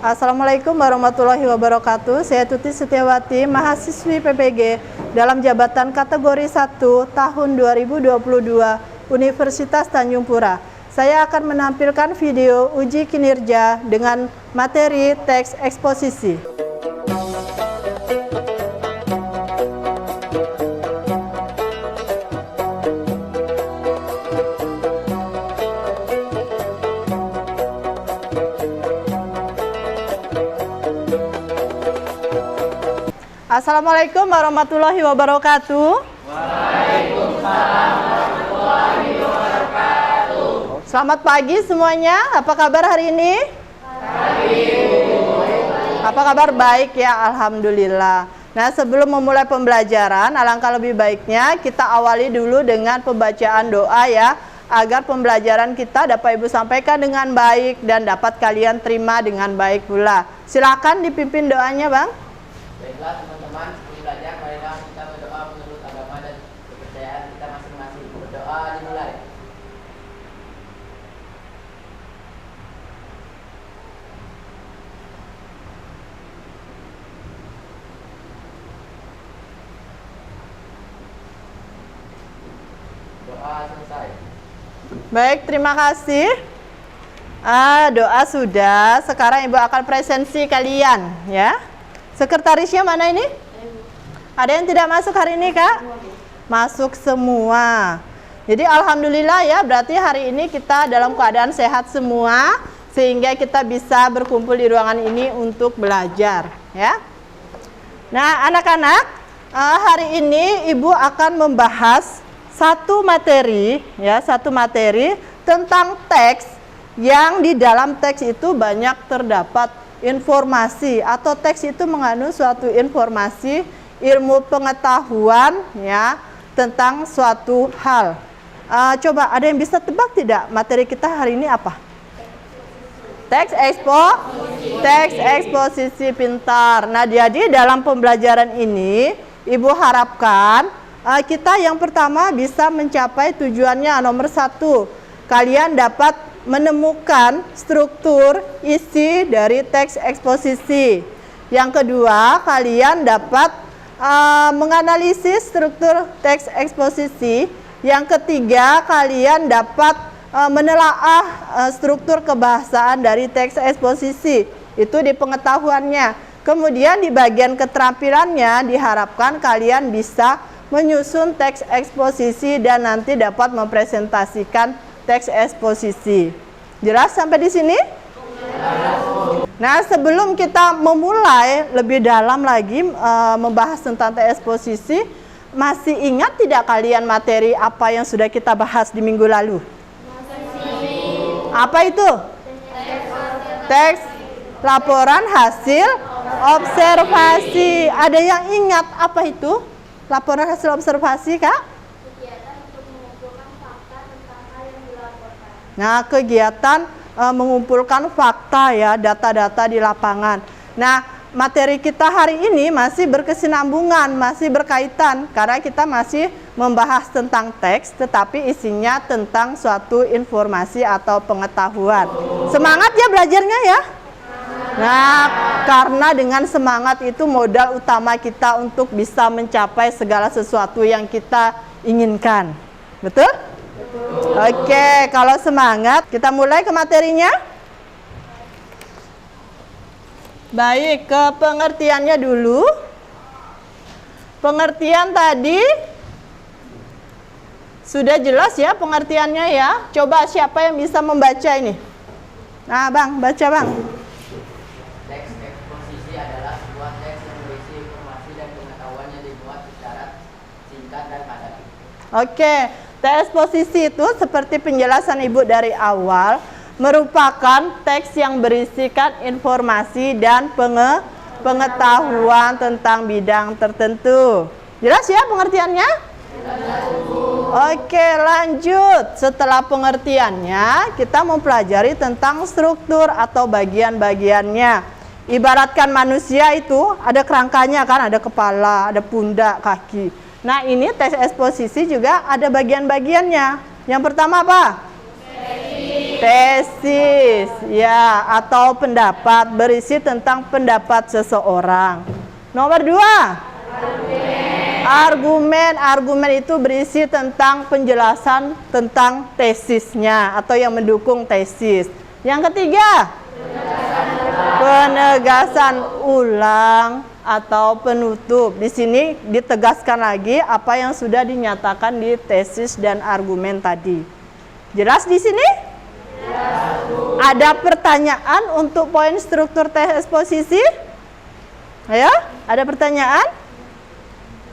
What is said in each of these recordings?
Assalamualaikum warahmatullahi wabarakatuh. Saya Tuti Setiawati, mahasiswi PPG dalam jabatan kategori 1 tahun 2022 Universitas Tanjung Pura. Saya akan menampilkan video uji kinerja dengan materi teks eksposisi. Assalamualaikum warahmatullahi wabarakatuh. Waalaikumsalam warahmatullahi wabarakatuh. Selamat pagi semuanya. Apa kabar hari ini? Apa kabar? Baik ya, alhamdulillah. Nah, sebelum memulai pembelajaran, alangkah lebih baiknya kita awali dulu dengan pembacaan doa ya, agar pembelajaran kita dapat Ibu sampaikan dengan baik dan dapat kalian terima dengan baik pula. Silakan dipimpin doanya, Bang. Baiklah teman-teman, sebelum belajar marilah kita berdoa menurut agama dan kepercayaan kita masing-masing. Berdoa dimulai. Doa selesai. Baik, terima kasih. Doa sudah. Sekarang Ibu akan presensi kalian ya. Sekretarisnya mana ini? Ada yang tidak masuk hari ini, Kak? Masuk semua. Jadi alhamdulillah ya, berarti hari ini kita dalam keadaan sehat semua, sehingga kita bisa berkumpul di ruangan ini untuk belajar ya. Nah, anak-anak, hari ini Ibu akan membahas satu materi tentang teks, yang di dalam teks itu banyak terdapat informasi, atau teks itu mengandung suatu informasi, ilmu pengetahuan ya tentang suatu hal. Coba ada yang bisa tebak tidak materi kita hari ini apa? Teks eksposisi pintar. Nah, jadi dalam pembelajaran ini Ibu harapkan kita yang pertama bisa mencapai tujuannya. Nomor 1, kalian dapat menemukan struktur isi dari teks eksposisi. Yang kedua, kalian dapat menganalisis struktur teks eksposisi. Yang ketiga, kalian dapat menelaah struktur kebahasaan dari teks eksposisi. Itu di pengetahuannya. Kemudian di bagian keterampilannya diharapkan kalian bisa menyusun teks eksposisi dan nanti dapat mempresentasikan teks eksposisi. Jelas sampai di sini? Nah, sebelum kita memulai lebih dalam lagi membahas tentang teks eksposisi, masih ingat tidak kalian materi apa yang sudah kita bahas di minggu lalu? Apa itu? Teks laporan hasil observasi. Ada yang ingat apa itu? Laporan hasil observasi, Kak? Nah, kegiatan mengumpulkan fakta ya, data-data di lapangan. Nah, materi kita hari ini masih berkesinambungan, masih berkaitan, karena kita masih membahas tentang teks, tetapi isinya tentang suatu informasi atau pengetahuan. Semangat ya belajarnya ya. Nah, karena dengan semangat itu modal utama kita untuk bisa mencapai segala sesuatu yang kita inginkan. Betul? Oke, kalau semangat, kita mulai ke materinya. Baik, ke pengertiannya dulu. Pengertian tadi sudah jelas ya pengertiannya ya. Coba siapa yang bisa membaca ini? Nah, Bang, baca Bang. Teks eksposisi adalah sebuah teks yang berisi informasi dan pengetahuan yang dibuat secara singkat dan padat. Oke. Teks eksposisi itu seperti penjelasan Ibu dari awal, merupakan teks yang berisikan informasi dan pengetahuan tentang bidang tertentu. Jelas ya pengertiannya? Oke, lanjut. Setelah pengertiannya, kita mempelajari tentang struktur atau bagian-bagiannya. Ibaratkan manusia itu ada kerangkanya kan, ada kepala, ada pundak, kaki. Nah, ini teks eksposisi juga ada bagian-bagiannya. Yang pertama apa? Tesis, ya, atau pendapat, berisi tentang pendapat seseorang. Nomor 2. Argumen. Argumen itu berisi tentang penjelasan tentang tesisnya atau yang mendukung tesis. Yang ketiga, penegasan ulang atau penutup. Di sini ditegaskan lagi apa yang sudah dinyatakan di tesis dan argumen tadi. Jelas di sini? Ada pertanyaan untuk poin struktur teks eksposisi? Ayo, ada pertanyaan?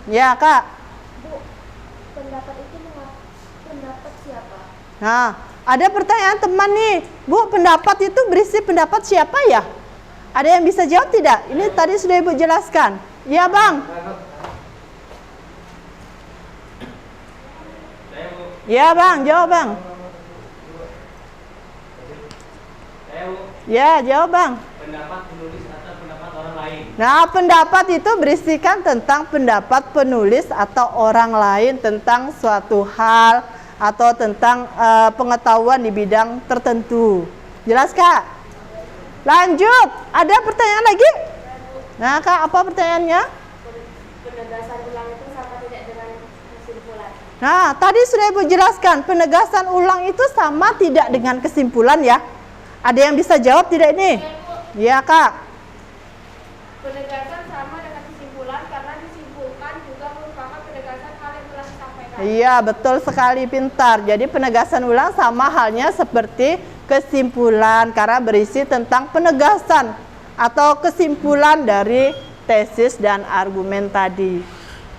Ya, Kak. Bu, pendapat itu pendapat siapa? Nah, ada pertanyaan teman nih. Bu, pendapat itu berisi pendapat siapa ya? Ada yang bisa jawab tidak? Ini tadi sudah Ibu jelaskan. Ya, Bang. Ya, Bang, jawab, Bang. Ya, jawab, Bang. Pendapat penulis atau pendapat orang lain. Nah, pendapat itu berisikan tentang pendapat penulis atau orang lain tentang suatu hal atau tentang pengetahuan di bidang tertentu. Jelas, Kak? Lanjut. Ada pertanyaan lagi? Nah, Kak, apa pertanyaannya? Penegasan ulang itu sama tidak dengan kesimpulan? Nah, tadi sudah Ibu jelaskan, penegasan ulang itu sama tidak dengan kesimpulan ya? Ada yang bisa jawab tidak ini? Iya, Kak. Penegasan sama dengan kesimpulan karena disimpulkan juga merupakan penegasan hal yang telah disampaikan. Iya, betul sekali, pintar. Jadi penegasan ulang sama halnya seperti kesimpulan karena berisi tentang penegasan atau kesimpulan dari tesis dan argumen tadi.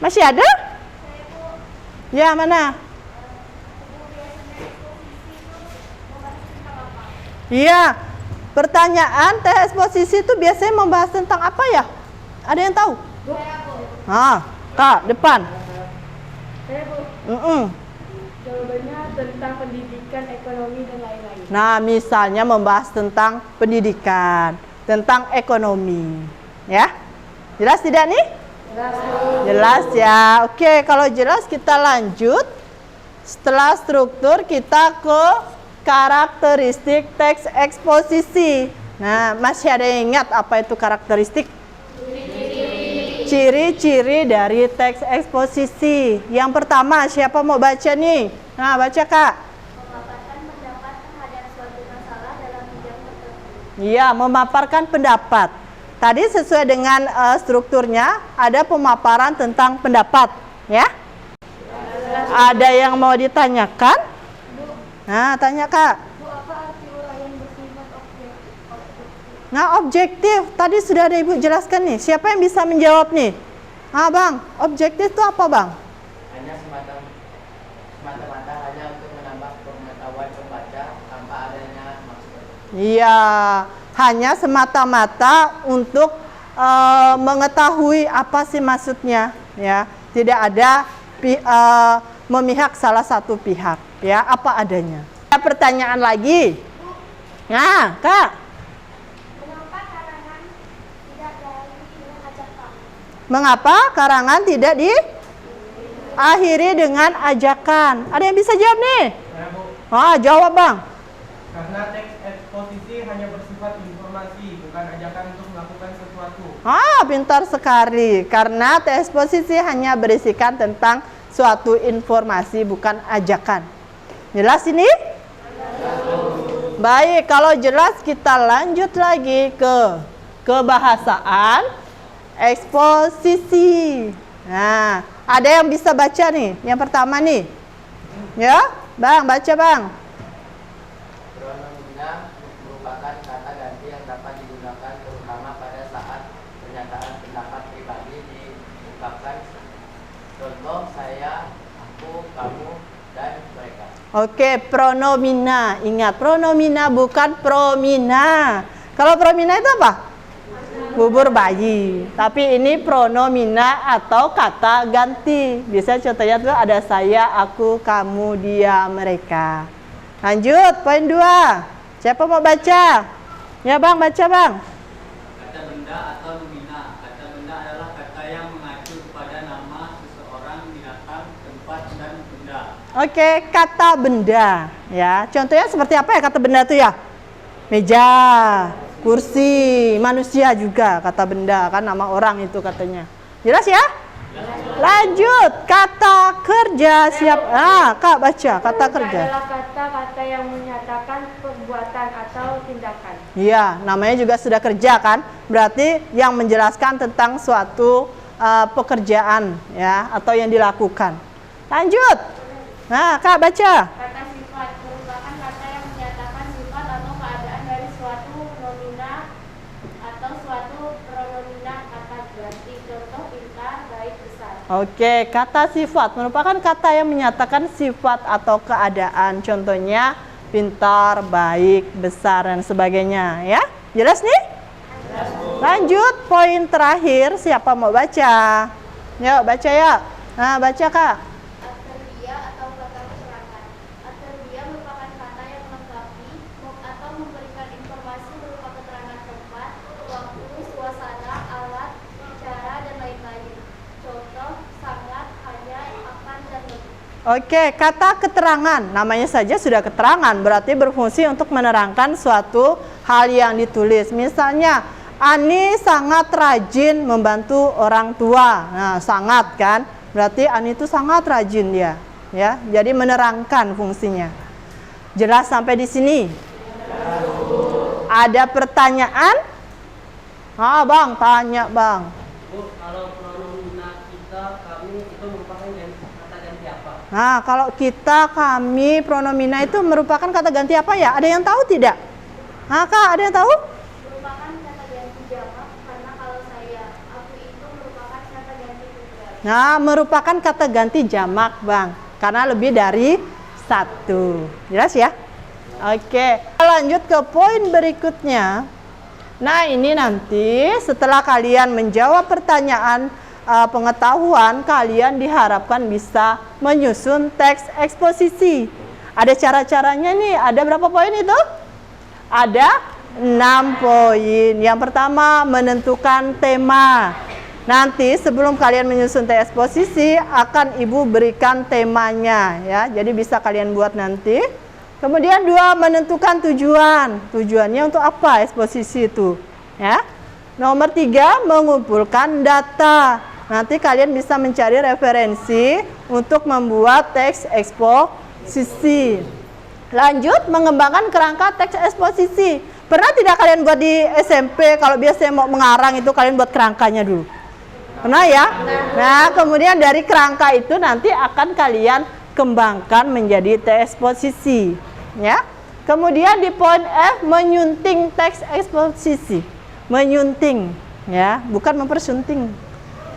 Masih ada? Ya, mana? Iya, pertanyaan teks eksposisi itu biasanya membahas tentang apa ya? Ada yang tahu? Ah, Kak, depan. Saya, Bu, jawabannya tentang pendidikan, ekonomi, dan lain-lain. Nah, misalnya membahas tentang pendidikan, tentang ekonomi. Ya? Jelas tidak nih? Jelas ya. Oke, kalau jelas kita lanjut. Setelah struktur kita ke karakteristik teks eksposisi. Nah, masih ada yang ingat apa itu karakteristik? Ciri-ciri dari teks eksposisi. Yang pertama, siapa mau baca nih? Nah, baca, Kak. Memaparkan pendapat terhadap suatu masalah dalam bidang tertentu. Iya, memaparkan pendapat. Tadi sesuai dengan strukturnya, ada pemaparan tentang pendapat, ya? Ada yang mau ditanyakan? Nah, tanya, Kak. Bu, apa arti uraian bersifat objektif? Nah, objektif. Tadi sudah ada Ibu jelaskan nih. Siapa yang bisa menjawab nih? Ah, Bang, objektif itu apa, Bang? Hanya semata-mata hanya untuk menambah pengetahuan pembaca tanpa adanya maksud. Iya, hanya semata-mata untuk mengetahui apa sih maksudnya, ya. Tidak ada memihak salah satu pihak, ya, apa adanya. Ada pertanyaan lagi? Nah, Kak. Mengapa karangan tidak diakhiri dengan ajakan? Mengapa karangan tidak diakhiri dengan ajakan? Ada yang bisa jawab nih? Ah, jawab, Bang. Karena teks eksposisi hanya bersifat informasi, bukan ajakan untuk melakukan sesuatu. Ah, pintar sekali. Karena teks eksposisi hanya berisikan tentang suatu informasi, bukan ajakan. Jelas ini? Baik, kalau jelas kita lanjut lagi ke kebahasaan eksposisi. Nah, ada yang bisa baca nih? Yang pertama nih. Ya, Bang, baca, Bang. Pronomina merupakan kata ganti yang dapat digunakan terutama pada saat pernyataan pendapat pribadi diungkapkan. Contoh, saya, aku, kamu, dan mereka. Oke, pronomina. Ingat, pronomina bukan promina. Kalau promina itu apa? Bubur bayi. Tapi ini pronomina atau kata ganti. Bisa contohnya tuh ada saya, aku, kamu, dia, mereka. Lanjut, poin 2. Siapa mau baca? Ya, Bang, baca, Bang. Kata benda atau nomina. Kata benda adalah kata yang mengacu kepada nama seseorang, binatang, tempat, dan benda. Oke, kata benda ya. Contohnya seperti apa ya kata benda itu ya? Meja, kursi, manusia juga kata benda kan, nama orang itu katanya. Jelas ya? Lanjut, kata kerja siap. Kak baca kata kerja. Adalah kata-kata yang menyatakan perbuatan atau tindakan. Iya, namanya juga sudah kerja kan? Berarti yang menjelaskan tentang suatu pekerjaan ya atau yang dilakukan. Lanjut. Nah, Kak baca. Kata sifat merupakan kata yang menyatakan sifat atau keadaan dari suatu nomina atau suatu pronomina kata ganti. Contoh pintar, baik, besar. Oke, kata sifat merupakan kata yang menyatakan sifat atau keadaan. Contohnya pintar, baik, besar dan sebagainya ya. Jelas nih? Lanjut, poin terakhir, siapa mau baca? Yuk, baca ya. Nah, baca Kak. Adverbia atau kata keterangan. Adverbia merupakan kata yang melengkapi atau memberikan informasi berupa keterangan tempat, waktu, suasana, alat, cara, dan lain-lain. Contoh, sangat, hanya, akan, dan lebih. Oke, kata keterangan, namanya saja sudah keterangan, berarti berfungsi untuk menerangkan suatu hal yang ditulis. Misalnya, Ani sangat rajin membantu orang tua. Nah, sangat kan? Berarti Ani itu sangat rajin dia, ya. Jadi menerangkan fungsinya. Jelas sampai di sini? Ada pertanyaan? Bang, tanya bang. Bu, kalau pronomina kita, kami itu merupakan kata ganti apa? Nah, kalau kita, kami, pronomina itu merupakan kata ganti apa ya? Ada yang tahu tidak? Kak, ada yang tahu? Merupakan kata ganti jamak karena kalau saya, aku itu merupakan kata ganti tunggal. Nah, merupakan kata ganti jamak, Bang. Karena lebih dari satu. Jelas ya? Oke, lanjut ke poin berikutnya. Nah, ini nanti setelah kalian menjawab pertanyaan pengetahuan, kalian diharapkan bisa menyusun teks eksposisi. Ada cara-caranya nih. Ada berapa poin itu? Ada 6 poin. Yang pertama, menentukan tema. Nanti sebelum kalian menyusun teks eksposisi, akan Ibu berikan temanya ya. Jadi bisa kalian buat nanti. Kemudian 2, menentukan tujuan. Tujuannya untuk apa eksposisi itu? Ya. Nomor 3, mengumpulkan data. Nanti kalian bisa mencari referensi untuk membuat teks eksposisi. Lanjut, mengembangkan kerangka teks eksposisi. Pernah tidak kalian buat di SMP, kalau biasanya mau mengarang itu kalian buat kerangkanya dulu? Pernah ya? Nah, kemudian dari kerangka itu nanti akan kalian kembangkan menjadi teks eksposisi. Ya. Kemudian di poin F, menyunting teks eksposisi. Menyunting, ya, bukan mempersunting.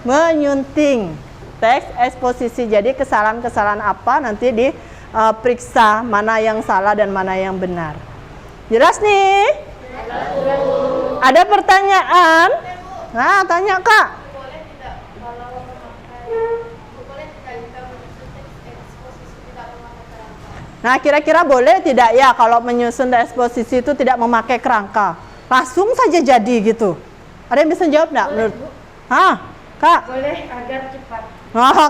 Menyunting teks eksposisi. Jadi kesalahan-kesalahan apa nanti diperiksa mana yang salah dan mana yang benar. Jelas nih? Ada pertanyaan? Nah, tanya Kak. Boleh tidak kalau boleh tidak jika menyusun teks eksposisi tidak memakai kerangka? Nah, kira-kira boleh tidak ya kalau menyusun teks eksposisi itu tidak memakai kerangka? Langsung saja jadi gitu. Ada yang bisa jawab enggak menurut? Kak? Boleh agar cepat.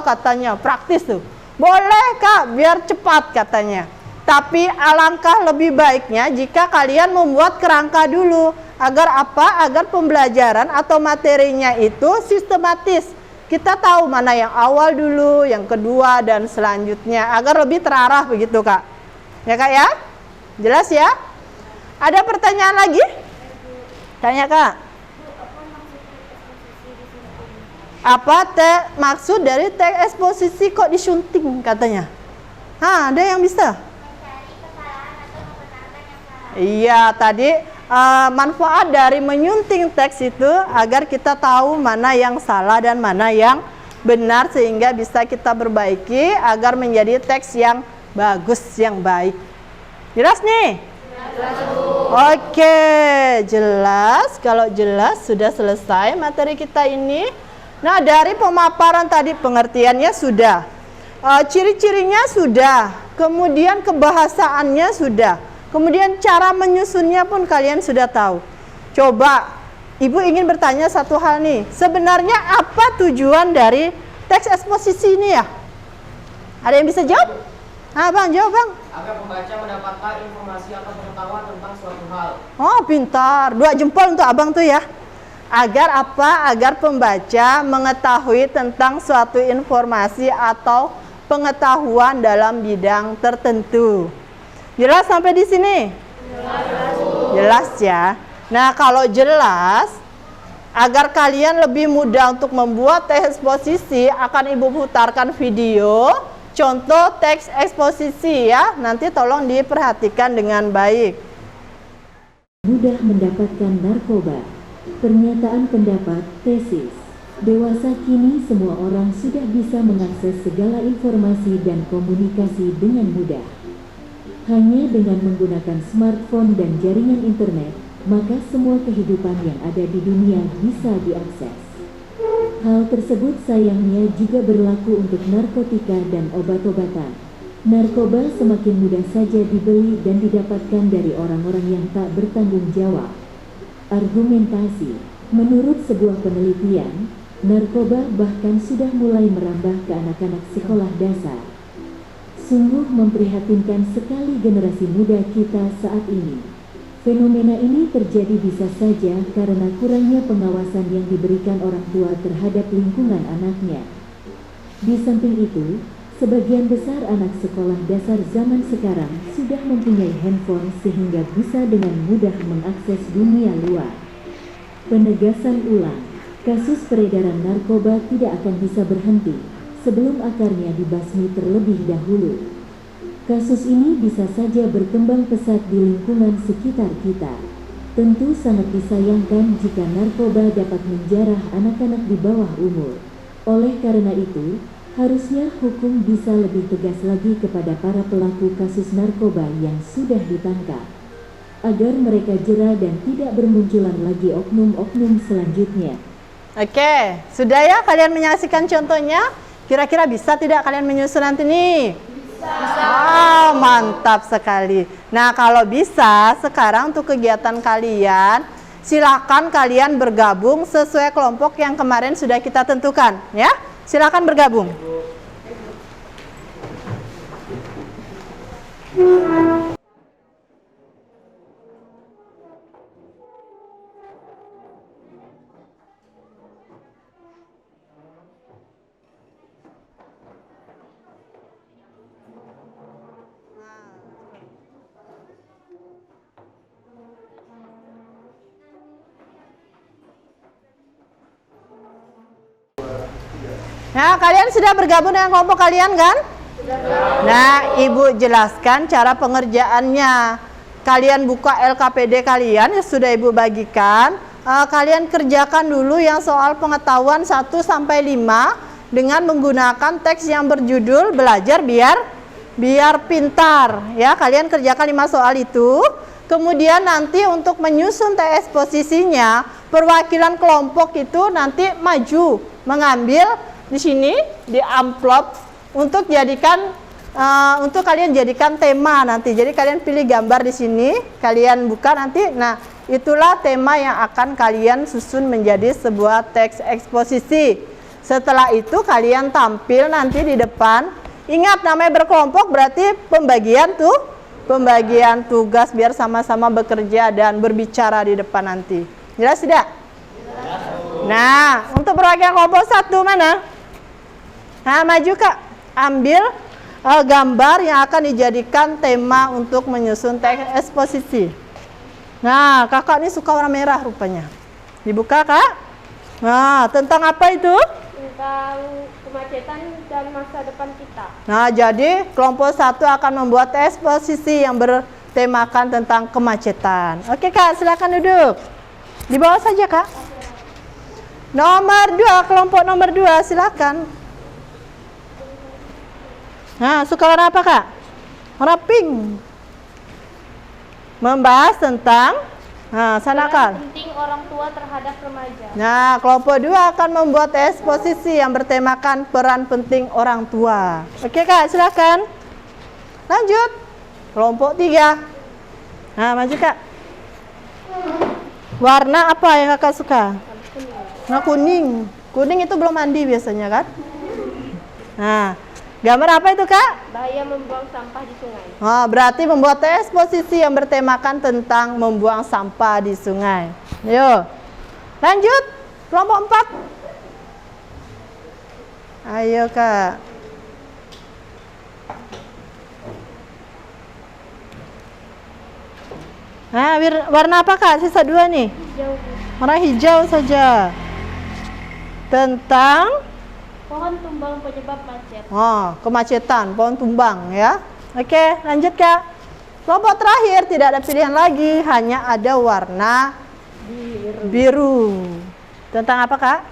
Katanya praktis tuh. Boleh Kak, biar cepat katanya. Tapi alangkah lebih baiknya jika kalian membuat kerangka dulu. Agar apa? Agar pembelajaran atau materinya itu sistematis. Kita tahu mana yang awal dulu, yang kedua, dan selanjutnya. Agar lebih terarah begitu Kak. Ya Kak ya? Jelas ya? Ada pertanyaan lagi? Tanya Kak. Apa maksud dari teks eksposisi kok disunting katanya? Ada yang bisa? Mencari kesalahan atau membenarkan yang salah. Iya, tadi manfaat dari menyunting teks itu agar kita tahu mana yang salah dan mana yang benar sehingga bisa kita perbaiki agar menjadi teks yang bagus, yang baik. Jelas nih? Oke, jelas. Kalau jelas sudah selesai materi kita ini. Nah, dari pemaparan tadi pengertiannya sudah, ciri-cirinya sudah, kemudian kebahasaannya sudah, kemudian cara menyusunnya pun kalian sudah tahu. Coba, Ibu ingin bertanya satu hal nih, sebenarnya apa tujuan dari teks eksposisi ini ya? Ada yang bisa jawab? Bang, jawab bang. Agar pembaca mendapatkan informasi atau pengetahuan tentang suatu hal. Oh, pintar. 2 jempol untuk abang tuh ya. Agar apa? Agar pembaca mengetahui tentang suatu informasi atau pengetahuan dalam bidang tertentu. Jelas sampai di sini? Jelas ya. Nah, kalau jelas, agar kalian lebih mudah untuk membuat teks eksposisi, akan Ibu putarkan video contoh teks eksposisi ya. Nanti tolong diperhatikan dengan baik. Mudah mendapatkan narkoba. Pernyataan pendapat, tesis. Dewasa kini semua orang sudah bisa mengakses segala informasi dan komunikasi dengan mudah. Hanya dengan menggunakan smartphone dan jaringan internet, maka semua kehidupan yang ada di dunia bisa diakses. Hal tersebut sayangnya juga berlaku untuk narkotika dan obat-obatan. Narkoba semakin mudah saja dibeli dan didapatkan dari orang-orang yang tak bertanggung jawab. Argumentasi. Menurut sebuah penelitian, narkoba bahkan sudah mulai merambah ke anak-anak sekolah dasar. Sungguh memprihatinkan sekali generasi muda kita saat ini. Fenomena ini terjadi bisa saja karena kurangnya pengawasan yang diberikan orang tua terhadap lingkungan anaknya. Di samping itu, sebagian besar anak sekolah dasar zaman sekarang sudah mempunyai handphone sehingga bisa dengan mudah mengakses dunia luar. Penegasan ulang, kasus peredaran narkoba tidak akan bisa berhenti sebelum akarnya dibasmi terlebih dahulu. Kasus ini bisa saja berkembang pesat di lingkungan sekitar kita. Tentu sangat disayangkan jika narkoba dapat menjarah anak-anak di bawah umur. Oleh karena itu, harusnya hukum bisa lebih tegas lagi kepada para pelaku kasus narkoba yang sudah ditangkap, agar mereka jera dan tidak bermunculan lagi oknum-oknum selanjutnya. Oke, sudah ya kalian menyaksikan contohnya? Kira-kira bisa tidak kalian menyusun nanti nih? Bisa. Mantap sekali. Nah, kalau bisa, sekarang untuk kegiatan kalian, silakan kalian bergabung sesuai kelompok yang kemarin sudah kita tentukan, ya. Silakan bergabung. Nah, kalian sudah bergabung dengan kelompok kalian kan? Nah, Ibu jelaskan cara pengerjaannya. Kalian buka LKPD kalian yang sudah Ibu bagikan. Kalian kerjakan dulu yang soal pengetahuan 1 sampai 5 dengan menggunakan teks yang berjudul Belajar Biar Pintar. Ya, kalian kerjakan 5 soal itu. Kemudian nanti untuk menyusun teks eksposisinya, perwakilan kelompok itu nanti maju mengambil di sini di amplop untuk jadikan untuk kalian jadikan tema nanti. Jadi kalian pilih gambar di sini, kalian buka nanti. Nah, itulah tema yang akan kalian susun menjadi sebuah teks eksposisi. Setelah itu kalian tampil nanti di depan. Ingat, namanya berkelompok berarti pembagian tugas biar sama-sama bekerja dan berbicara di depan nanti. Jelas tidak? Nah, untuk perwakilan kelompok 1 mana? Nah, maju Kak, ambil gambar yang akan dijadikan tema untuk menyusun teks eksposisi. Nah, kakak ini suka warna merah rupanya. Dibuka Kak. Nah, tentang apa itu? Tentang kemacetan dan masa depan kita. Nah, jadi kelompok 1 akan membuat eksposisi yang bertemakan tentang kemacetan. Oke Kak, silakan duduk. Di bawah saja Kak. Nomor 2, kelompok nomor 2, silakan. Nah, suka warna apa Kak? Warna pink. Membahas tentang sanakan. Penting orang tua terhadap remaja. Nah, kelompok 2 akan membuat eksposisi yang bertemakan peran penting orang tua. Oke Kak, silakan. Lanjut. Kelompok 3. Nah, maju Kak. Warna apa yang Kakak suka? Warna kuning. Kuning itu belum mandi biasanya kan? Nah, Gambar apa itu, Kak? Bahaya membuang sampah di sungai. Oh, berarti membuat eksposisi yang bertemakan tentang membuang sampah di sungai. Yuk. Lanjut. Kelompok 4. Ayo, Kak. Nah, warna apa, Kak? Sisa 2 nih. Hijau. Warna hijau saja. Tentang Pohon tumbang penyebab macet. kemacetan, pohon tumbang ya. Oke, lanjut, Kak. Kelompok terakhir tidak ada pilihan lagi, hanya ada warna biru. Tentang apa, Kak?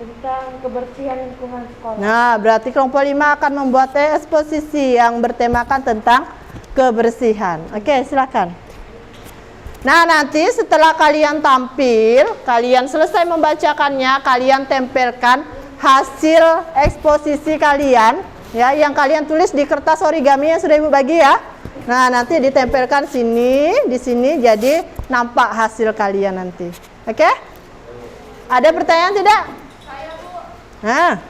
Tentang kebersihan lingkungan sekolah. Nah, berarti kelompok 5 akan membuat eksposisi yang bertemakan tentang kebersihan. Oke, silakan. Nah, nanti setelah kalian tampil, kalian selesai membacakannya, kalian tempelkan hasil eksposisi kalian ya, yang kalian tulis di kertas origami yang sudah Ibu bagi ya. Nah, nanti ditempelkan sini, di sini, jadi nampak hasil kalian nanti. Oke? Ada pertanyaan tidak? Saya, Bu. Nah,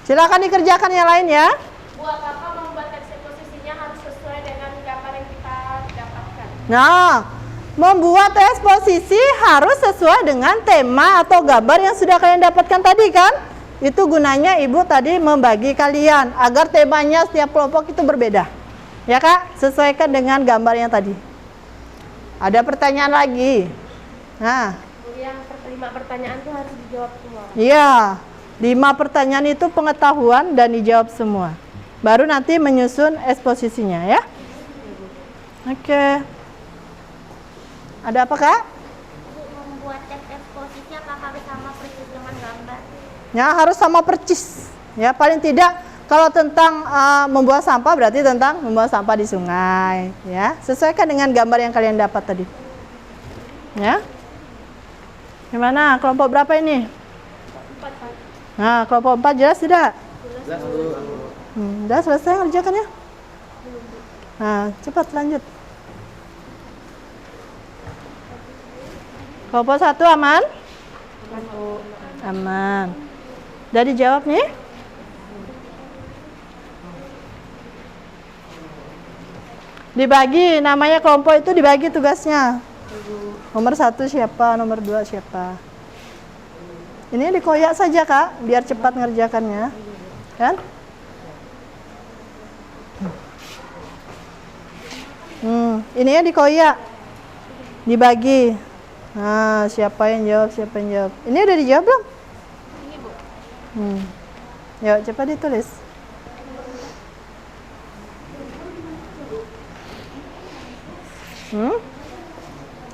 silakan dikerjakan yang lain ya. Bu, apakah membuat eksposisinya harus sesuai dengan gambar yang kita dapatkan? Nah, membuat eksposisi harus sesuai dengan tema atau gambar yang sudah kalian dapatkan tadi kan? Itu gunanya Ibu tadi membagi kalian agar temanya setiap kelompok itu berbeda. Ya, Kak? Sesuaikan dengan gambar yang tadi. Ada pertanyaan lagi? Nah, Yang 5 pertanyaan itu harus dijawab semua. iya. 5 pertanyaan itu pengetahuan dan dijawab semua. Baru nanti menyusun eksposisinya ya. Oke. Ada apa, Kak? Membuat eksposisi apakah sama persis dengan gambar? Ya, harus sama percis. Ya, paling tidak kalau tentang membuang sampah berarti tentang membuang sampah di sungai, ya. Sesuaikan dengan gambar yang kalian dapat tadi. Ya. Gimana? Kelompok berapa ini? 4, Pak. Nah, kelompok 4 jelas tidak? Jelas, Bu. Udah selesai ngerjakannya? Nah, cepat lanjut. Kelompok 1 aman? Aman. Udah dijawab nih? Dibagi, namanya kelompok itu dibagi tugasnya. Nomor 1 siapa, nomor 2 siapa. Ini dikoyak saja, Kak, biar cepat ngerjakannya. Kan? Ininya dikoyak. Dibagi. Nah, siapa yang jawab, siapa yang jawab. Ini udah dijawab belum? Ini, Bu. Yuk, cepat ditulis.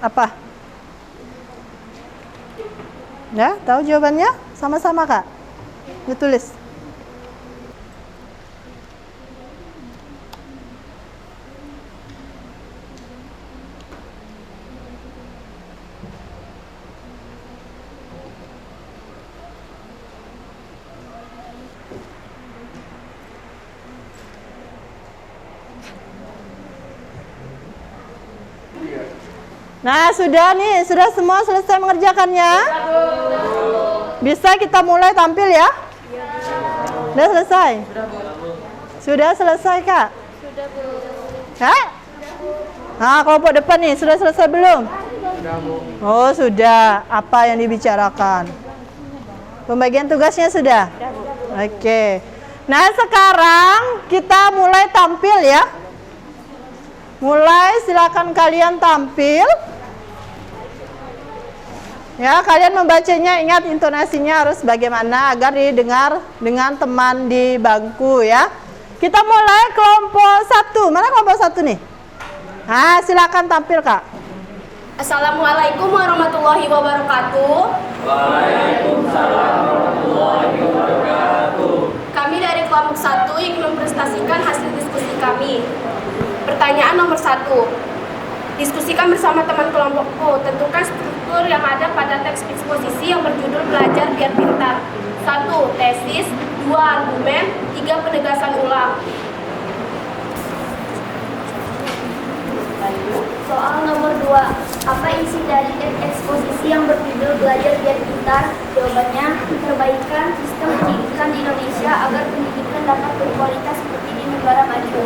Apa? Ya, tahu jawabannya? Sama-sama, Kak. Ditulis. Nah, sudah nih, sudah semua selesai mengerjakannya? Bisa kita mulai tampil ya? Sudah selesai? Sudah selesai, Kak? Sudah, Bu. Kak? Nah, kelompok depan nih, sudah selesai belum? Sudah, Bu. Oh, sudah. Apa yang dibicarakan? Pembagian tugasnya sudah? Oke. Nah, sekarang kita mulai tampil ya. Mulai, silakan kalian tampil. Ya, kalian membacanya, ingat intonasinya harus bagaimana agar didengar dengan teman di bangku ya. Kita mulai kelompok 1. Mana kelompok 1 nih? Nah, silakan tampil, Kak. Assalamualaikum warahmatullahi wabarakatuh. Waalaikumsalam warahmatullahi wabarakatuh. Kami dari kelompok 1 ingin mempresentasikan hasil diskusi kami. Pertanyaan nomor 1. Diskusikan bersama teman kelompokku. Tentukan struktur yang ada pada teks eksposisi yang berjudul Belajar Biar Pintar. 1. Tesis. 2. Argumen. 3. Penegasan ulang. Soal nomor 2. Apa isi dari teks eksposisi yang berjudul Belajar Biar Pintar? Jawabannya, perbaikan sistem pendidikan di Indonesia agar pendidikan dapat berkualitas seperti di negara maju.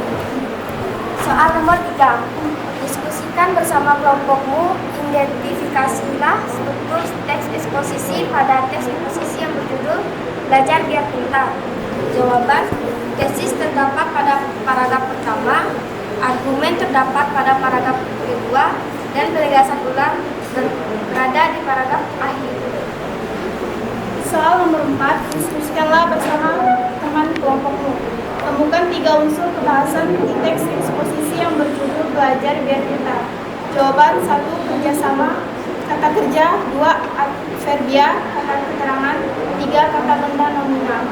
Soal nomor 3. Diskusikan bersama kelompokmu, identifikasilah struktur teks eksposisi pada teks eksposisi yang berjudul Belajar Biar Pintar. Jawaban, tesis terdapat pada paragraf pertama, argumen terdapat pada paragraf kedua, dan penegasan ulang berada di paragraf akhir. Soal nomor 4, diskusikanlah bersama teman kelompokmu. Temukan 3 unsur kebahasan di teks eksposisi yang berjudul Belajar Biar Pintar. Jawaban 1. Kerjasama, kata kerja. 2. Adverbia, kata keterangan. 3. Kata benda nominal.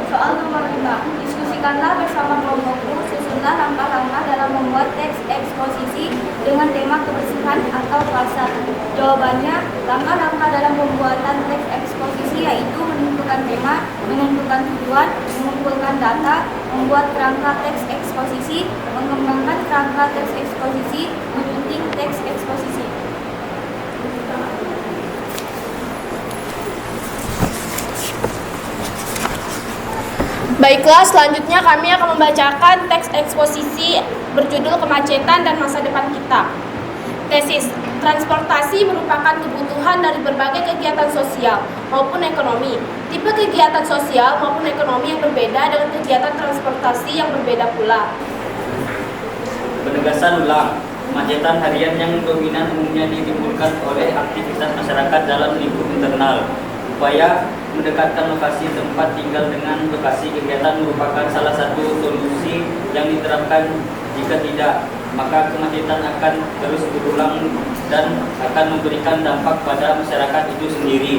Soal nomor 5, diskusikanlah bersama kelompokmu, susunlah langkah-langkah dalam membuat teks eksposisi dengan tema kebersihan atau puasa. Jawabannya, langkah-langkah dalam pembuatan teks eksposisi yaitu menentukan tema, menentukan tujuan, mengumpulkan data, membuat kerangka teks eksposisi, mengembangkan kerangka teks eksposisi, menyunting teks eksposisi. Baiklah, selanjutnya kami akan membacakan teks eksposisi berjudul Kemacetan dan Masa Depan Kita. Tesis, transportasi merupakan kebutuhan dari berbagai kegiatan sosial maupun ekonomi. Tipe kegiatan sosial maupun ekonomi yang berbeda dengan kegiatan transportasi yang berbeda pula. Penegasan ulang, kemacetan harian yang dominan umumnya ditimbulkan oleh aktivitas masyarakat dalam lingkup internal. Upaya mendekatkan lokasi tempat tinggal dengan lokasi kegiatan merupakan salah satu solusi yang diterapkan. Jika tidak, maka kemacetan akan terus berulang dan akan memberikan dampak pada masyarakat itu sendiri.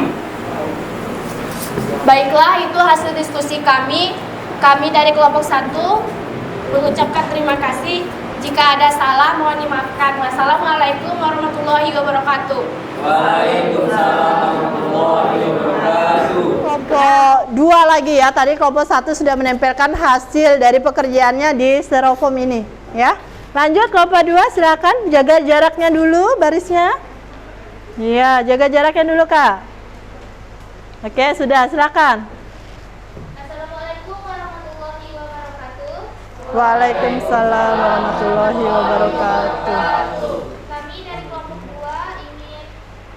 Baiklah, itu hasil diskusi kami. Kami dari kelompok 1 mengucapkan terima kasih. Jika ada salah, mohon dimaafkan. Wassalamualaikum warahmatullahi wabarakatuh. Waalaikumsalam warahmatullahi wabarakatuh. Kelompok 2 lagi ya. Tadi kelompok 1 sudah menempelkan hasil dari pekerjaannya di styrofoam ini, ya. Lanjut kelompok 2, silakan jaga jaraknya dulu barisnya. Iya, jaga jaraknya dulu, Kak. Oke, sudah, silakan. Assalamualaikum warahmatullahi wabarakatuh. Waalaikumsalam warahmatullahi wabarakatuh. Kami dari kelompok 2 ingin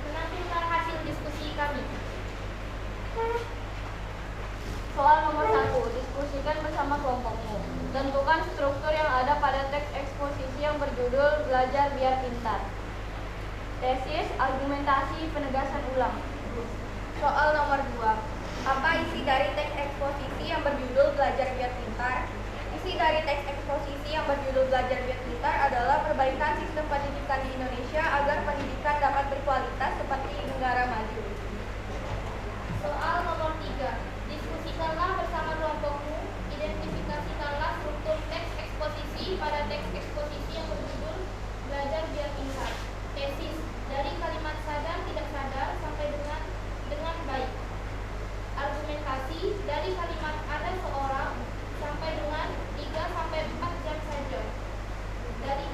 menampilkan hasil diskusi kami. Soal nomor 1, diskusikan bersama kelompokmu. Tentukan struktur yang ada pada teks eksposisi yang berjudul Belajar Biar Pintar. Tesis, argumentasi, penegasan ulang. Soal nomor 2, apa isi dari teks eksposisi yang berjudul Belajar Biar Pintar? Isi dari teks eksposisi yang berjudul Belajar Biar Pintar adalah perbaikan sistem pendidikan di Indonesia agar pendidikan dapat berkualitas seperti di negara maju. Soal nomor 3, diskusikanlah bersama kelompokmu, identifikasikanlah struktur teks eksposisi pada teks eksposisi yang berjudul Belajar Biar Pintar. Tesis, dari kalimat sadar tidak sadar sampai dengan baik. Argumentasi, dari kalimat ada seorang sampai dengan 3 sampai 4 jam saja. Dari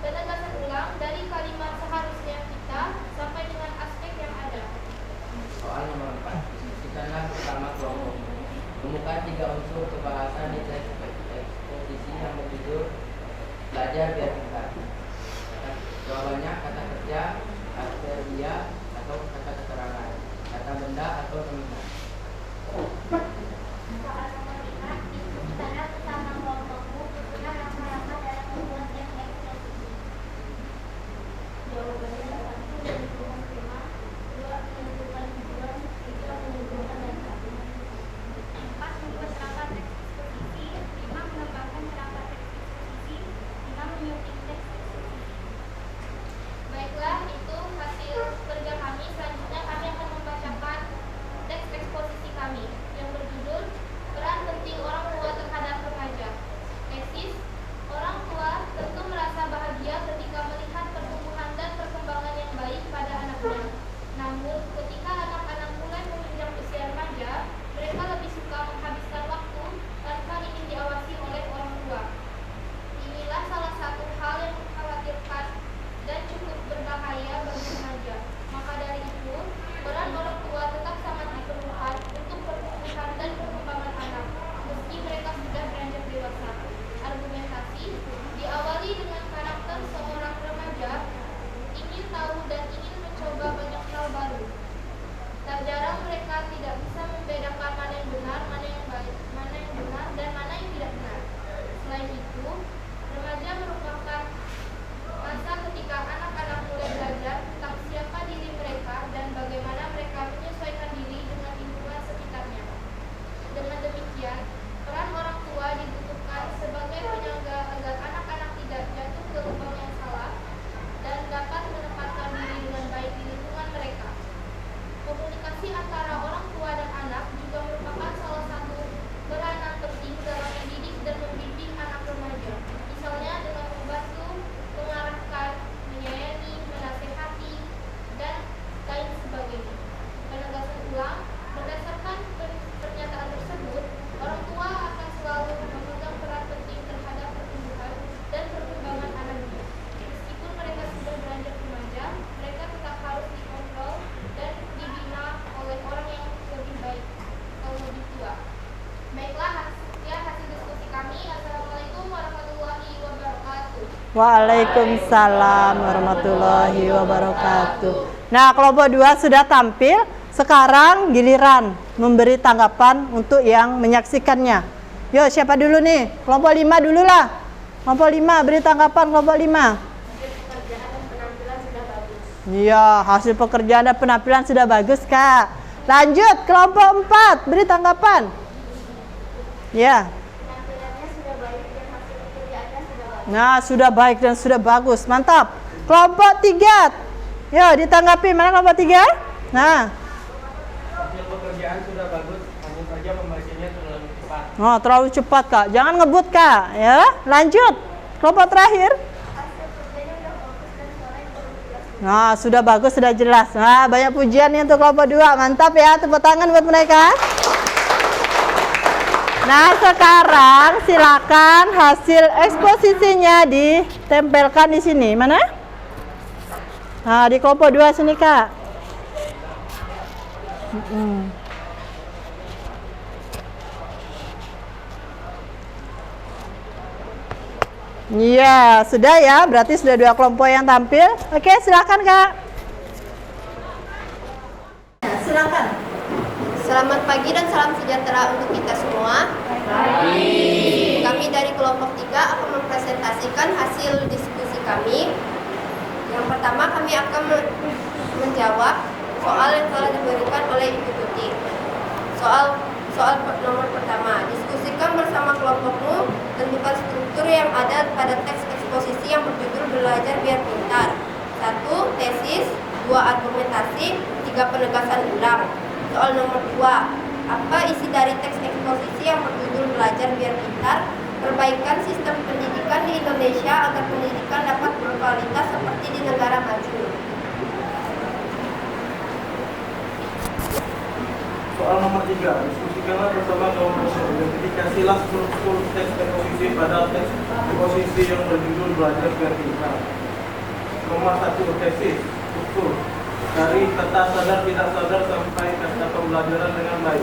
penegasan ulang, dari kalimat seharusnya kita sampai dengan aspek yang ada. Soal nomor 4, diskusikanlah bersama kelompokmu. Temukan 3 unsur kebahasan di teks eksposisi yang berjudul Belajar Biar Pintar. Jawabannya kata kerja, adverbia atau kata keterangan, kata benda atau nominal. Soal nomor 5, diskusikanlah bersama kelompokmu, susunan langkah-langkah dalam membuat teks eksposisi. Jawabannya 1. Menentukan tema, 2. Menentukan tujuan, 3. mengumpulkan data. 4. Membuat kerangka teks eksposisi, 5. Mengembangkan kerangka teks eksposisi, 6. menyunting teks eksposisi. Baiklah, itu hasil kerja kami. Selanjutnya kami akan membacakan teks eksposisi Waalaikumsalam warahmatullahi wabarakatuh. Nah, kelompok 2 sudah tampil. Sekarang giliran memberi tanggapan untuk yang menyaksikannya. Yo, siapa dulu nih? Kelompok 5 dulu lah. Kelompok 5 beri tanggapan kelompok 5. Iya, hasil pekerjaan dan penampilan sudah bagus, Kak. Lanjut, kelompok 4 beri tanggapan. Ya. Nah, sudah baik dan sudah bagus. Mantap. Kelompok 3. Yo, ditanggapi. Mana kelompok 3? Nah. Hasil pekerjaan sudah bagus, hanya saja membacanya terlalu cepat. Oh, terlalu cepat, Kak. Jangan ngebut, Kak. Ya, lanjut. Kelompok terakhir. Nah, sudah bagus, sudah jelas. Nah, banyak pujian nih untuk kelompok 2. Mantap ya. Tepuk tangan buat mereka. Nah, sekarang silakan hasil eksposisinya ditempelkan di sini. Mana? Nah, di kelompok 2 sini, Kak. Iya, sudah ya. Berarti sudah 2 kelompok yang tampil. Oke, silakan, Kak. Silakan. Selamat pagi dan salam sejahtera untuk kita semua. Kami dari kelompok 3 akan mempresentasikan hasil diskusi kami. Yang pertama, kami akan menjawab soal yang telah diberikan oleh Ibu Tuti. Soal nomor pertama, diskusikan bersama kelompokmu, tentukan struktur yang ada pada teks eksposisi yang berjudul Belajar Biar Pintar. 1. Tesis. 2. Argumentasi. 3. Penegasan ulang. Soal nomor 2, apa isi dari teks eksposisi yang berjudul Belajar Biar Pintar? Perbaikan sistem pendidikan di Indonesia agar pendidikan dapat berkualitas seperti di negara maju. Soal nomor 3, diskusikanlah bersama kelompok. Identifikasilah struktur teks eksposisi pada teks eksposisi yang berjudul Belajar Biar Pintar. Nomor 1, tesis. Struktur dari kata sadar tidak sadar sampai kata pembelajaran dengan baik.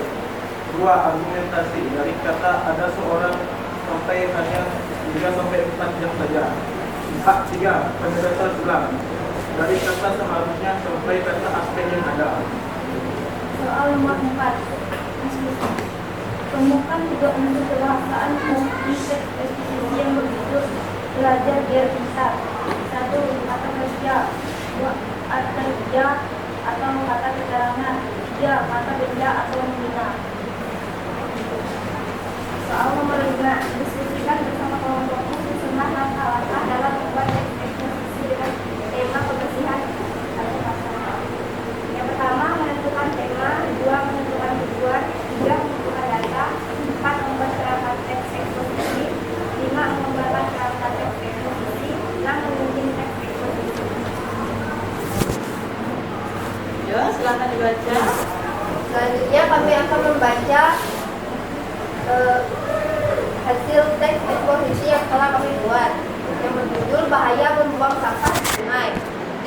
2. Argumentasi dari kata ada seorang sampai hanya 3 sampai 4 jam saja. 3. Penegasan ulang dari kata seharusnya sampai kata aspek yang ada. Soal nomor 4, temukan juga untuk kebahasaan di teks eksposisi yang berjudul Belajar Biar Pintar. 1. Kata kerja. 2. Kerja atau kata keterangan. 3. Kata benda atau menghina. Soal nomor 5, diskusikan bersama kelompokmu sejumlah langkah-langkah dalam membuat teks eksposisi dengan tema kebersihan atau pasangan. Yang pertama, menentukan tema. 2. Menentukan tujuan. 3. Menentukan data. 4. Membuat kerangka teks eksposisi. 5. Membuat kerangka teks eksposisi. 6. Memimpin teks eksposisi. Ya, silakan dibaca. Selanjutnya kami akan membaca hasil teks eksposisi yang telah kami buat, yang berjudul Bahaya Membuang Sampah di Sungai.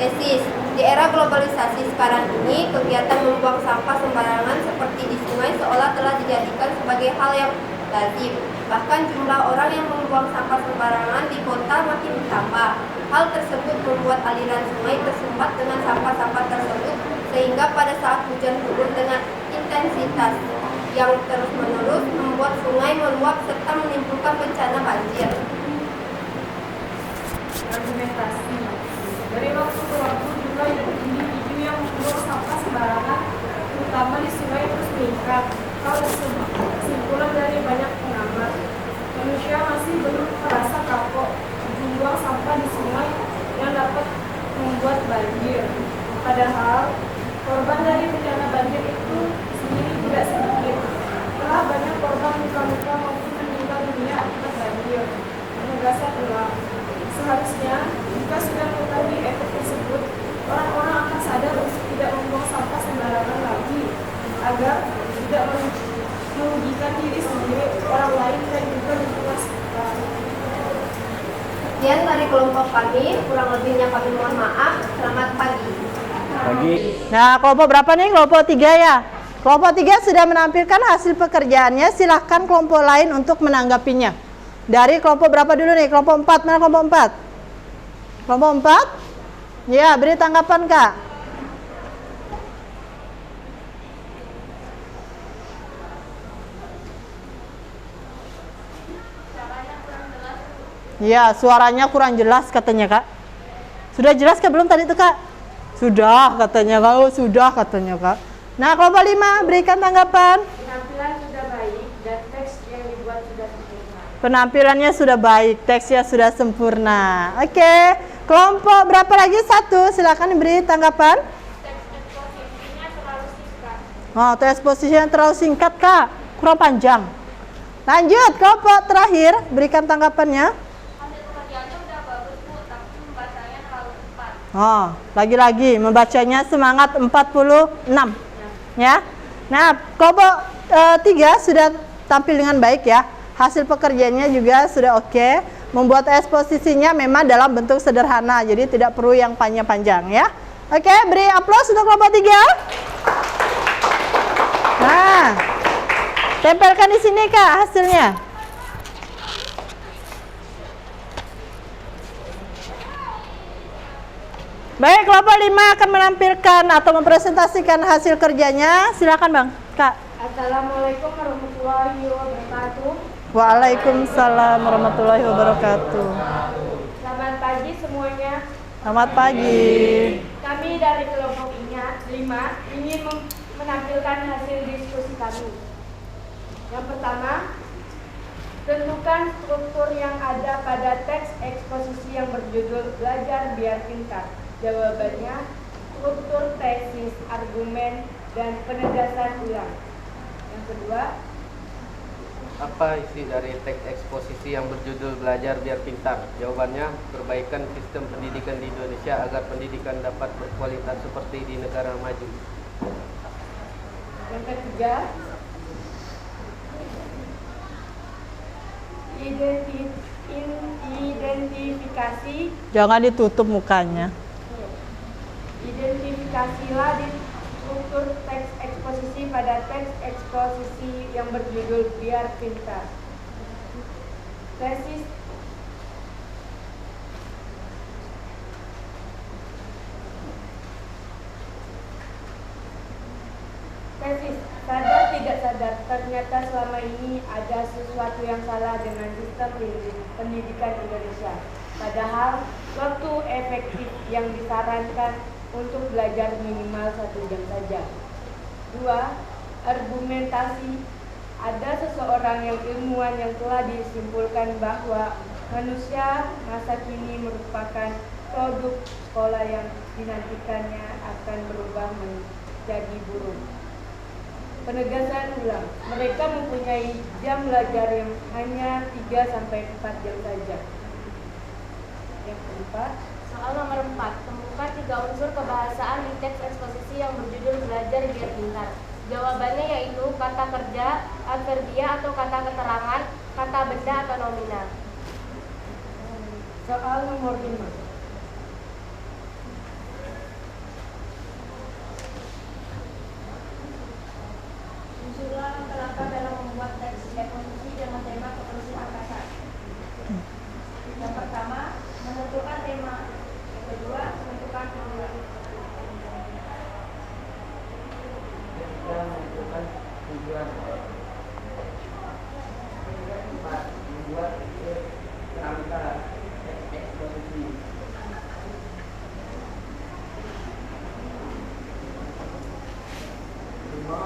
Tesis, di era globalisasi sekarang ini, kegiatan membuang sampah sembarangan seperti di sungai seolah telah dijadikan sebagai hal yang lazim. Bahkan jumlah orang yang membuang sampah sembarangan di kota makin bertambah. Hal tersebut membuat aliran sungai tersumbat dengan sampah-sampah tersebut, sehingga pada saat hujan turun dengan intensitas yang terus-menerus membuat sungai meluap serta menimbulkan bencana banjir. Argumentasi. Dari waktu ke waktu jumlah individu yang membuang sampah sembarangan, terutama di sungai, terus meningkat. Hal tersebut kesimpulan dari banyak pengamat. Manusia masih belum merasa kapok membuang sampah di sungai yang dapat membuat banjir. Padahal korban dari bencana banjir itu sendiri tidak sedikit. Telah banyak korban luka-luka maupun meninggal dunia akibat banjir. Penegasan ulang. Seharusnya jika sudah mengetahui efek tersebut, orang-orang akan sadar untuk tidak membuang sampah sembarangan lagi, agar tidak merugikan diri sendiri, orang lain, dan juga lingkungan sekitar. Sekian dari kelompok kami, kurang lebihnya kami mohon maaf. Selamat pagi. Nah, kelompok berapa nih? Kelompok 3 ya. Kelompok 3 sudah menampilkan hasil pekerjaannya. Silahkan kelompok lain untuk menanggapinya. Dari kelompok berapa dulu nih? Kelompok 4. Mana kelompok 4? Kelompok 4? Ya, beri tanggapan Kak. Ya, suaranya kurang jelas katanya Kak. Sudah jelas Kak belum tadi itu Kak? Sudah katanya Kak. Oh, sudah katanya Kak. Nah, kelompok 5 berikan tanggapan. Penampilan sudah baik dan teks yang dibuat sudah sempurna. Penampilannya sudah baik, teksnya sudah sempurna. Oke, kelompok berapa lagi? 1, silakan diberi tanggapan. Teks eksposisinya terlalu singkat. Oh, teks eksposisinya terlalu singkat Kak, kurang panjang. Lanjut, kelompok terakhir, berikan tanggapannya. Hasil pekerjaannya udah bagus Bu, tapi membacanya terlalu cepat. Oh, lagi-lagi membacanya semangat 46. Ya. Nah, kelompok 3 sudah tampil dengan baik ya. Hasil pekerjaannya juga sudah oke. Membuat eksposisinya memang dalam bentuk sederhana, jadi tidak perlu yang panjang-panjang ya. Oke, beri aplaus untuk kelompok 3. Nah, tempelkan di sini Kak hasilnya. Baik, kelompok 5 akan menampilkan atau mempresentasikan hasil kerjanya. Silakan Bang, Kak. Assalamualaikum warahmatullahi wabarakatuh. Waalaikumsalam warahmatullahi wabarakatuh. Selamat pagi semuanya. Selamat pagi. Kami dari kelompok 5 ingin menampilkan hasil diskusi kami. Yang pertama, tentukan struktur yang ada pada teks eksposisi yang berjudul Belajar Biar Pintar. Jawabannya, struktur tesis, argumen, dan penegasan ulang. Yang kedua, Apa isi dari teks eksposisi yang berjudul Belajar Biar Pintar? Jawabannya, perbaikan sistem pendidikan di Indonesia agar pendidikan dapat berkualitas seperti di negara maju. yang ketiga, identifikasi. Jangan ditutup mukanya. Identifikasilah di struktur teks eksposisi pada teks eksposisi yang berjudul Biar Pintar. Tesis sadar tidak sadar, ternyata selama ini ada sesuatu yang salah dengan sistem pendidikan Indonesia. Padahal waktu efektif yang disarankan untuk belajar minimal 1 jam saja. 2. Argumentasi. Ada seseorang yang ilmuwan yang telah disimpulkan bahwa manusia masa kini merupakan produk sekolah yang dinantikannya akan berubah menjadi burung. Penegasan ulang. Mereka mempunyai jam belajar yang hanya 3-4 jam saja. Yang keempat, Soal nomor 4, temukan 3 unsur kebahasaan di teks eksposisi yang berjudul Belajar Biar Pintar. Jawabannya yaitu kata kerja, adverbia atau kata keterangan, kata benda atau nominal. soal nomor 5. Unsurlah langkah-langkah dalam membuat teks eksposisi dengan tema kebersihan angkasa. Yang pertama, menentukan tema. Yang kedua, menentukan tujuan. Menentukan tujuan. Yang keempat, membuat kerangka eksposisi. Lima,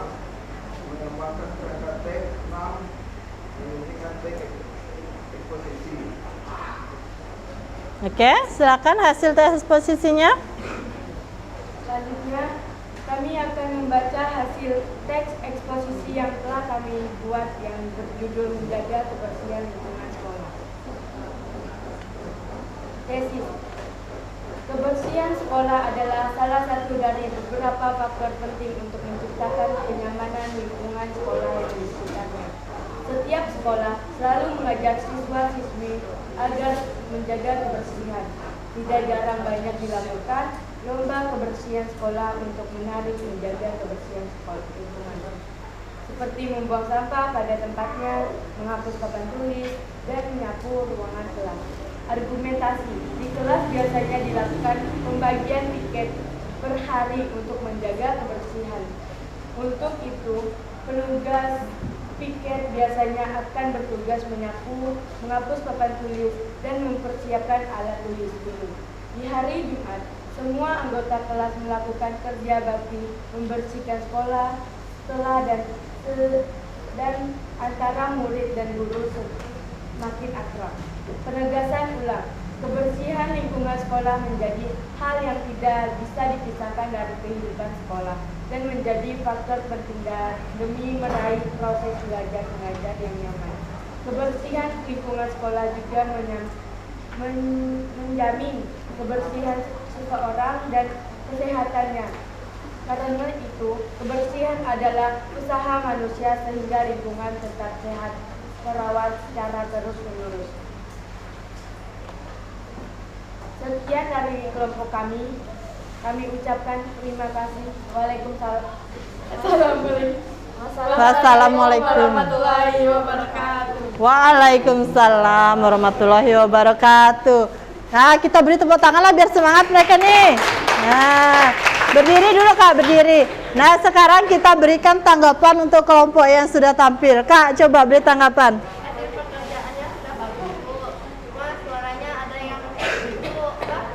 mengembangkan kerangka teks. 6, menyuntikkan teks eksposisi. Oke, silakan hasil tes eksposisinya. Selanjutnya, kami akan membaca hasil teks eksposisi yang telah kami buat yang berjudul Menjaga Kebersihan Lingkungan Sekolah. Tesis. Kebersihan sekolah adalah salah satu dari beberapa faktor penting untuk menciptakan kenyamanan lingkungan sekolah yang di sekitarnya. Setiap sekolah selalu mengajak siswa-siswi agar menjaga kebersihan. Tidak jarang banyak dilakukan lomba kebersihan sekolah untuk menarik menjaga kebersihan sekolah lingkungan. Seperti membuang sampah pada tempatnya, menghapus papan tulis, dan menyapu ruangan kelas. Argumentasi. Di kelas biasanya dilakukan pembagian piket per hari untuk menjaga kebersihan. Untuk itu, petugas piket biasanya akan bertugas menyapu, menghapus papan tulis, dan mempersiapkan alat tulis dulu. Di hari Jumat, semua anggota kelas melakukan kerja bakti, membersihkan sekolah, setelah dan antara murid dan guru semakin akrab. Penegasan ulang, kebersihan lingkungan sekolah menjadi hal yang tidak bisa dipisahkan dari kehidupan sekolah dan menjadi faktor penting demi meraih proses belajar mengajar yang nyaman. Kebersihan lingkungan sekolah juga menjamin kebersihan seseorang dan kesehatannya. Karena itu, kebersihan adalah usaha manusia sehingga lingkungan tetap sehat, terawat secara terus-menerus. Sekian dari kelompok kami. Kami ucapkan terima kasih. Waalaikumsalam. Wassalamualaikum warahmatullahi wabarakatuh. Waalaikumsalam warahmatullahi wabarakatuh. Nah, kita beri tepuk tangan lah biar semangat mereka nih. Nah, berdiri dulu Kak, berdiri. Nah, sekarang kita berikan tanggapan untuk kelompok yang sudah tampil. Kak, coba beri tanggapan. Hasil pekerjaannya sudah bagus Bu, cuma suaranya ada yang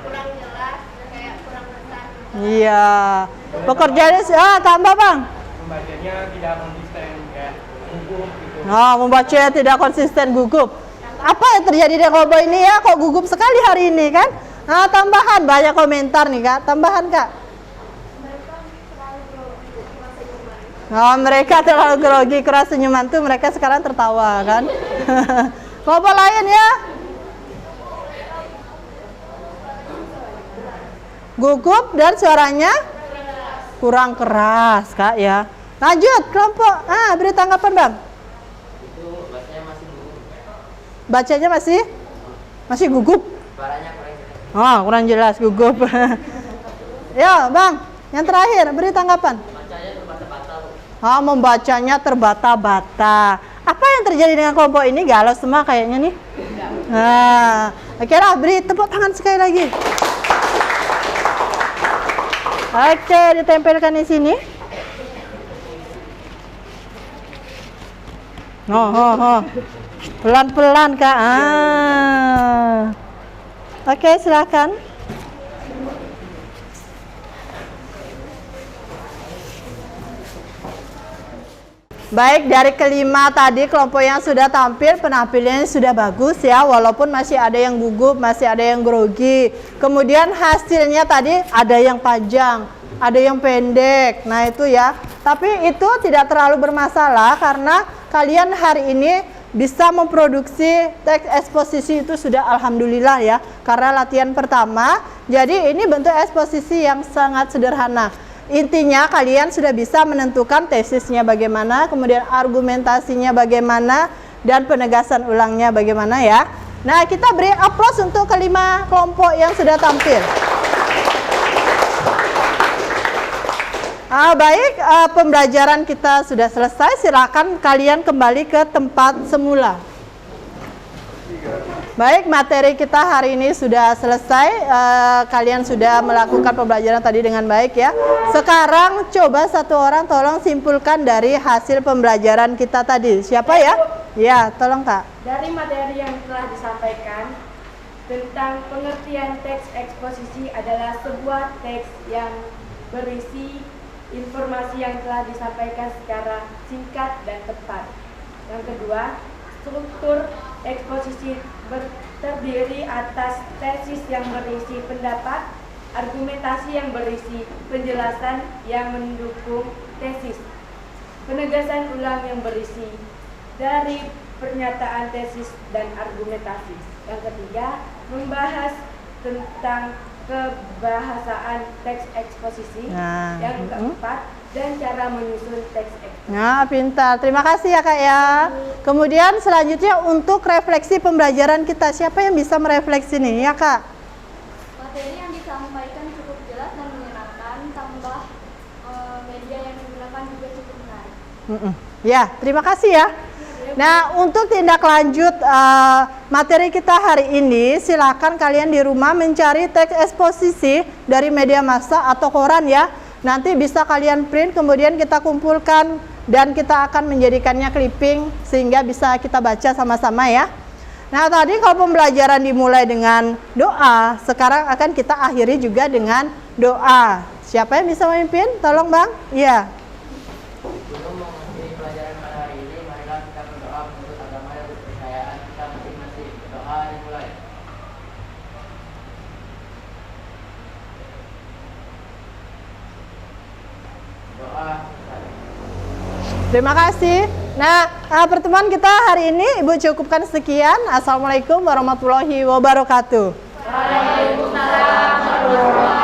kurang jelas, kayak kurang besar. Iya. Pekerjaannya tambah Bang. Pembacanya tidak konsisten, kayak gugup gitu. Nah, membacanya tidak konsisten, gugup. Apa yang terjadi di kelompok ini ya? Kok gugup sekali hari ini kan? Nah, tambahan banyak komentar nih Kak. Tambahan Kak. Oh, mereka terlalu grogi, keras senyuman tuh mereka sekarang tertawa kan? Kelompok lain ya? Gugup dan suaranya kurang keras Kak ya. Lanjut kelompok. Beri tanggapan Bang. Itu bacanya masih gugup. Bacanya masih gugup. Suaranya kurang jelas. Oh, kurang jelas, gugup. Ya, Bang, yang terakhir beri tanggapan. Bacanya terbata-bata Bu. Oh, membacanya terbata-bata. Apa yang terjadi dengan kelompok ini? Galau semua kayaknya nih. Nah, oke lah, beri tepuk tangan sekali lagi. Oke, ditempelkan di sini. Pelan-pelan Kak. Oke, silakan. Baik, dari kelima tadi kelompok yang sudah tampil penampilannya sudah bagus ya, walaupun masih ada yang gugup, masih ada yang grogi. Kemudian hasilnya tadi ada yang panjang, ada yang pendek. Nah, itu ya. Tapi itu tidak terlalu bermasalah karena kalian hari ini bisa memproduksi teks eksposisi itu sudah alhamdulillah ya. Karena latihan pertama, jadi ini bentuk eksposisi yang sangat sederhana. Intinya kalian sudah bisa menentukan tesisnya bagaimana, kemudian argumentasinya bagaimana, dan penegasan ulangnya bagaimana ya. Nah, kita beri aplaus untuk kelima kelompok yang sudah tampil. Baik, pembelajaran kita sudah selesai. Silakan kalian kembali ke tempat semula. Baik, materi kita hari ini sudah selesai. Kalian sudah melakukan pembelajaran tadi dengan baik ya. Sekarang coba satu orang tolong simpulkan dari hasil pembelajaran kita tadi. Siapa ya? Ya, tolong Kak. Dari materi yang telah disampaikan tentang pengertian teks eksposisi adalah sebuah teks yang berisi informasi yang telah disampaikan secara singkat dan tepat. Yang kedua, struktur eksposisi terdiri atas tesis yang berisi pendapat, argumentasi yang berisi penjelasan yang mendukung tesis, penegasan ulang yang berisi dari pernyataan tesis dan argumentasi. Yang ketiga, membahas tentang kebahasaan teks eksposisi. Yang keempat, dan cara menyusun teks eksposisi. Nah, pintar. Terima kasih ya Kak ya. Kemudian selanjutnya untuk refleksi pembelajaran kita, siapa yang bisa merefleksi nih ya Kak? Materi yang disampaikan cukup jelas dan menyenangkan, tambah media yang digunakan juga cukup menarik. Ya, terima kasih ya. Nah, untuk tindak lanjut materi kita hari ini, silakan kalian di rumah mencari teks eksposisi dari media massa atau koran ya. Nanti bisa kalian print, kemudian kita kumpulkan dan kita akan menjadikannya clipping sehingga bisa kita baca sama-sama ya. Nah, tadi kalau pembelajaran dimulai dengan doa, sekarang akan kita akhiri juga dengan doa. Siapa yang bisa memimpin? Tolong Bang. Iya. Sebelum mengakhiri pelajaran pada hari ini, marilah kita berdoa menurut agama dan kepercayaan kita masing-masing. Doa dimulai. Doa. Terima kasih. Nah, pertemuan kita hari ini Ibu cukupkan sekian. Assalamualaikum warahmatullahi wabarakatuh. Waalaikumsalam warahmatullahi wabarakatuh.